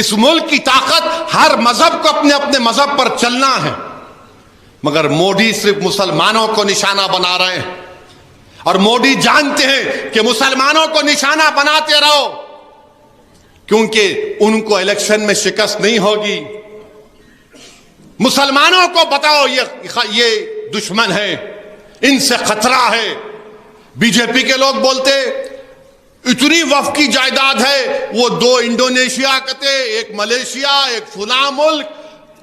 اس ملک کی طاقت ہر مذہب کو اپنے اپنے مذہب پر چلنا ہے، مگر موڈی صرف مسلمانوں کو نشانہ بنا رہے ہیں، اور موڈی جانتے ہیں کہ مسلمانوں کو نشانہ بناتے رہو کیونکہ ان کو الیکشن میں شکست نہیں ہوگی۔ مسلمانوں کو بتاؤ یہ دشمن ہے، ان سے خطرہ ہے۔ بی جے پی کے لوگ بولتے اتنی وقف کی جائیداد ہے، وہ 2 انڈونیشیا کہتے، ایک ملیشیا، ایک فلاں ملک۔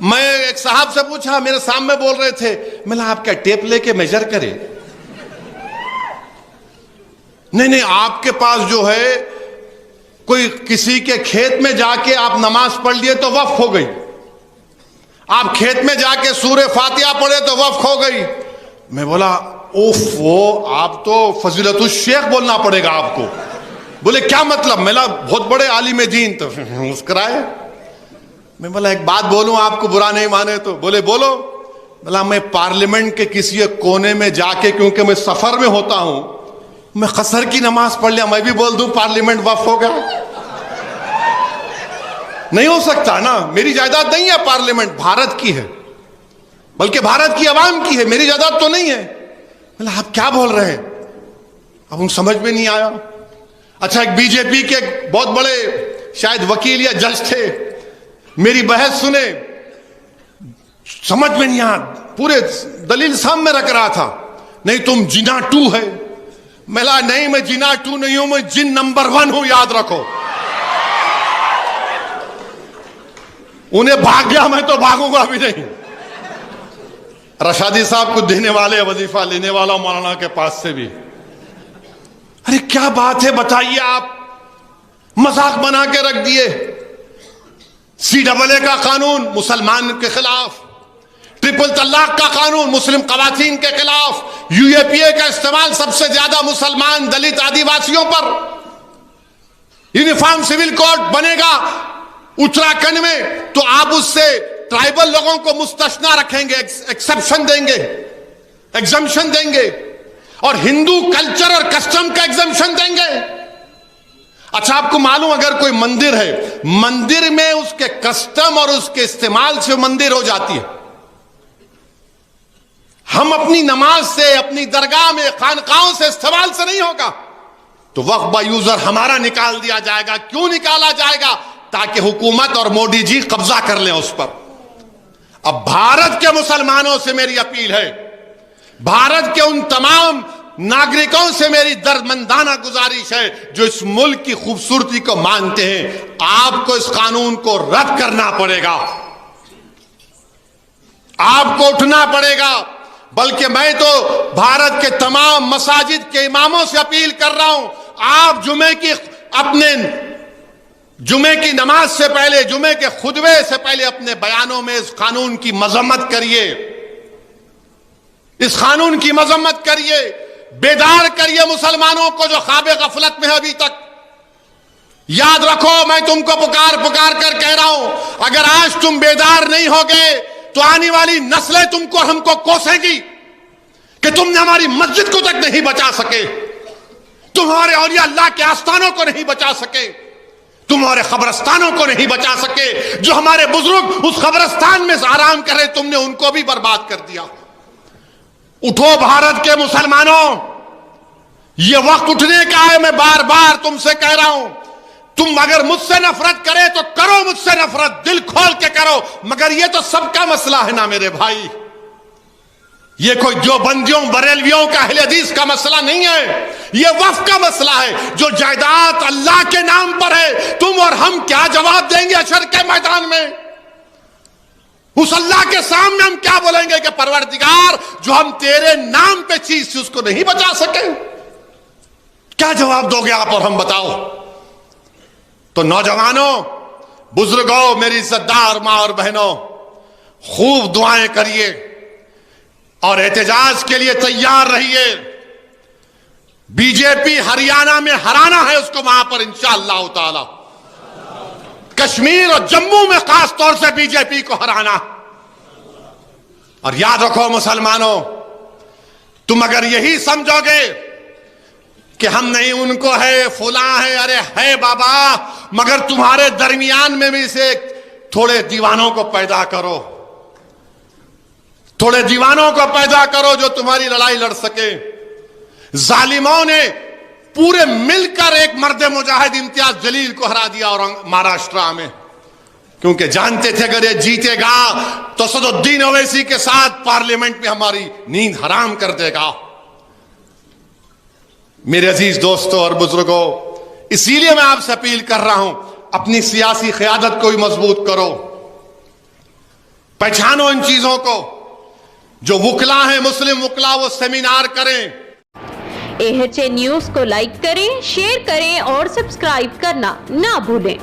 میں ایک صاحب سے پوچھا، میرے سامنے بول رہے تھے، میں نے آپ کا ٹیپ لے کے میجر کرے؟ نہیں، آپ کے پاس جو ہے کوئی کسی کے کھیت میں جا کے آپ نماز پڑھ لیے تو وقف ہو گئی، آپ کھیت میں جا کے سورہ فاتحہ پڑھے تو وقف ہو گئی۔ میں بولا اوف، وہ آپ تو فضیلت الشیخ بولنا پڑے گا آپ کو۔ بولے کیا مطلب؟ میں بولا بہت بڑے عالم دین۔ تو مسکرائے۔ میں بولا ایک بات بولوں، آپ کو برا نہیں مانے تو؟ بولے بولو۔ بولا میں پارلیمنٹ کے کسی ایک کونے میں جا کے، کیونکہ میں سفر میں ہوتا ہوں، میں قصر کی نماز پڑھ لیا، میں بھی بول دوں پارلیمنٹ وقف ہو گیا؟ نہیں ہو سکتا نا، میری جائیداد نہیں ہے پارلیمنٹ، بھارت کی ہے، بلکہ بھارت کی عوام کی ہے، میری جائیداد تو نہیں ہے۔ بولا آپ کیا بول رہے ہیں؟ اب ان سمجھ میں نہیں آیا۔ اچھا، ایک بی جے پی کے بہت بڑے شاید وکیل یا جج تھے، میری بحث سنے، سمجھ میں نہیں آیا، پورے دلیل سامنے رکھ رہا تھا، نہیں تم جنا 2 ہے۔ میں کہا نہیں، میں جنا 2 نہیں ہوں، میں جن نمبر 1 ہوں، یاد رکھو۔ انہیں بھاگ گیا، میں تو بھاگوں گا بھی نہیں۔ رشادی صاحب کو دینے والے، وظیفہ لینے والا مولانا کے پاس سے بھی، ارے کیا بات ہے بتائیے، آپ مذاق بنا کے رکھ دیے۔ CAA کا قانون مسلمان کے خلاف، ٹرپل طلاق کا قانون مسلم خواتین کے خلاف، UAPA کا استعمال سب سے زیادہ مسلمان، دلت، آدیواسیوں پر۔ یونیفارم سول کوڈ بنے گا اتراکھنڈ میں تو آپ اس سے ٹرائبل لوگوں کو مستثنا رکھیں گے، ایکسپشن دیں گے، ایگزمپشن دیں گے، اور ہندو کلچر اور کسٹم کا ایگزمپشن دیں گے۔ اچھا، آپ کو معلوم اگر کوئی مندر ہے، مندر میں اس کے کسٹم اور اس کے استعمال سے مندر ہو جاتی ہے۔ ہم اپنی نماز سے، اپنی درگاہ میں، خانقاہوں سے استعمال سے نہیں ہوگا تو وقف با یوزر ہمارا نکال دیا جائے گا۔ کیوں نکالا جائے گا؟ تاکہ حکومت اور موڈی جی قبضہ کر لیں اس پر۔ اب بھارت کے مسلمانوں سے میری اپیل ہے، بھارت کے ان تمام ناگرکوں سے میری دردمندانہ گزارش ہے جو اس ملک کی خوبصورتی کو مانتے ہیں، آپ کو اس قانون کو رد کرنا پڑے گا، آپ کو اٹھنا پڑے گا۔ بلکہ میں تو بھارت کے تمام مساجد کے اماموں سے اپیل کر رہا ہوں، آپ جمعے کی نماز سے پہلے، جمعے کے خطبے سے پہلے اپنے بیانوں میں اس قانون کی مذمت کریے، اس قانون کی مذمت کریے، بیدار کریے مسلمانوں کو جو خواب غفلت میں ہے ابھی تک۔ یاد رکھو، میں تم کو پکار کر کہہ رہا ہوں، اگر آج تم بیدار نہیں ہوگے تو آنے والی نسلیں تم کو، ہم کو کوسیں گی کہ تم نے ہماری مسجد کو تک نہیں بچا سکے، تمہارے اولیاء اللہ کے آستانوں کو نہیں بچا سکے، تمہارے قبرستانوں کو نہیں بچا سکے، جو ہمارے بزرگ اس قبرستان میں آرام کر رہے تم نے ان کو بھی برباد کر دیا۔ اٹھو بھارت کے مسلمانوں، یہ وقت اٹھنے کا ہے، میں بار بار تم سے کہہ رہا ہوں، تم اگر مجھ سے نفرت کرے تو کرو مجھ سے نفرت، دل کھول کے کرو، مگر یہ تو سب کا مسئلہ ہے نا میرے بھائی، یہ کوئی جو بندیوں بریلویوں کا اہل حدیث کا مسئلہ نہیں ہے، یہ وقف کا مسئلہ ہے جو جائیداد اللہ کے نام پر ہے۔ تم اور ہم کیا جواب دیں گے حشر کے میدان میں؟ اس اللہ کے سامنے ہم کیا بولیں گے کہ پروردگار جو ہم تیرے نام پہ چیز تھی اس کو نہیں بچا سکے؟ کیا جواب دو گے آپ اور ہم؟ بتاؤ۔ تو نوجوانوں، بزرگوں، میری عزتدار ماں اور بہنوں، خوب دعائیں کریے اور احتجاج کے لیے تیار رہیے۔ بی جے پی ہریانہ میں ہرانا ہے اس کو، وہاں پر انشاءاللہ تعالی کشمیر اور جموں میں خاص طور سے بی جے پی کو ہرانا۔ اور یاد رکھو مسلمانوں، تم اگر یہی سمجھو گے کہ ہم نہیں ان کو ہے فلاں ہے. ارے ہے بابا, مگر تمہارے درمیان میں بھی سے تھوڑے دیوانوں کو پیدا کرو, تھوڑے دیوانوں کو پیدا کرو جو تمہاری لڑائی لڑ سکے. ظالموں نے پورے مل کر ایک مرد مجاہد امتیاز جلیل کو ہرا دیا اور مہاراشٹرا میں, کیونکہ جانتے تھے اگر یہ جیتے گا تو اسد الدین اویسی کے ساتھ پارلیمنٹ میں ہماری نیند حرام کر دے گا. میرے عزیز دوستوں اور بزرگوں, اسی لیے میں آپ سے اپیل کر رہا ہوں, اپنی سیاسی قیادت کو بھی مضبوط کرو, پہچانو ان چیزوں کو. جو وکلا ہیں مسلم وکلا وہ سیمینار کریں. AHA نیوز کو لائک کریں, شیئر کریں اور سبسکرائب کرنا نہ بھولیں.